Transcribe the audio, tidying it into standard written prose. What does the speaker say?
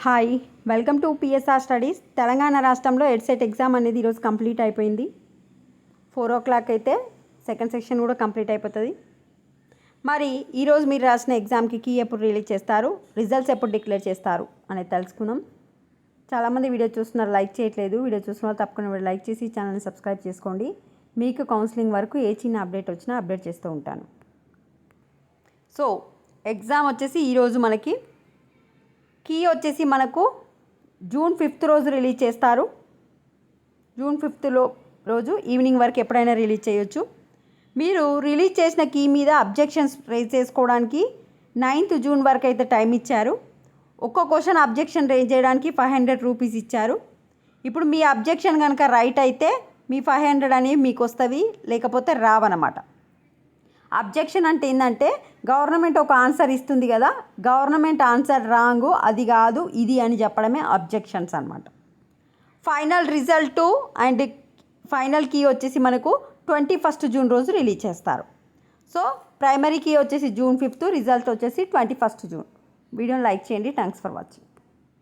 Hi, welcome to PSR studies. Telangana రాష్ట్రంలో EdCET exam అనేది ఈరోజు కంప్లీట్ అయిపోయింది. 4 o'clock అయితే సెకండ్ సెక్షన్ కూడా కంప్లీట్ అయిపోతుంది. మరి ఈరోజు మీరు రాసిన ఎగ్జామ్కి కీ ఎప్పుడు రిలీజ్ చేస్తారు, రిజల్ట్స్ ఎప్పుడు డిక్లేర్ చేస్తారు అనేది తెలుసుకుందాం. చాలామంది వీడియో చూస్తున్నారు, లైక్ చేయట్లేదు. వీడియో చూసిన వాళ్ళు తప్పకుండా లైక్ చేసి ఛానల్ని సబ్స్క్రైబ్ చేసుకోండి. మీకు కౌన్సిలింగ్ వరకు ఏ చిన్న అప్డేట్ వచ్చినా అప్డేట్ చేస్తూ ఉంటాను. సో ఎగ్జామ్ వచ్చేసి ఈరోజు మనకి కీ వచ్చేసి మనకు June 5th రోజు రిలీజ్ చేస్తారు. June 5th రోజు ఈవినింగ్ వరకు ఎప్పుడైనా రిలీజ్ చేయొచ్చు. మీరు రిలీజ్ చేసిన కీ మీద అబ్జెక్షన్స్ రేజ్ చేసుకోవడానికి 9th June వరకు అయితే టైం ఇచ్చారు. ఒక్కో క్వశ్చన్ అబ్జెక్షన్ రేజ్ చేయడానికి 500 రూపీస్ ఇచ్చారు. ఇప్పుడు మీ అబ్జెక్షన్ కనుక రైట్ అయితే మీ 500 అనేవి మీకు వస్తుంది, లేకపోతే రావన్నమాట. అబ్జెక్షన్ అంటే ఏంటంటే గవర్నమెంట్ ఒక ఆన్సర్ ఇస్తుంది కదా, గవర్నమెంట్ ఆన్సర్ రాంగు, అది కాదు ఇది అని చెప్పడమే అబ్జెక్షన్స్ అన్నమాట. Final result and final key వచ్చేసి మనకు 21st June రోజు రిలీజ్ చేస్తారు. సో ప్రైమరీ కీ వచ్చేసి June 5th, రిజల్ట్ వచ్చేసి 21st June. వీడియోని లైక్ చేయండి. Thanks for watching.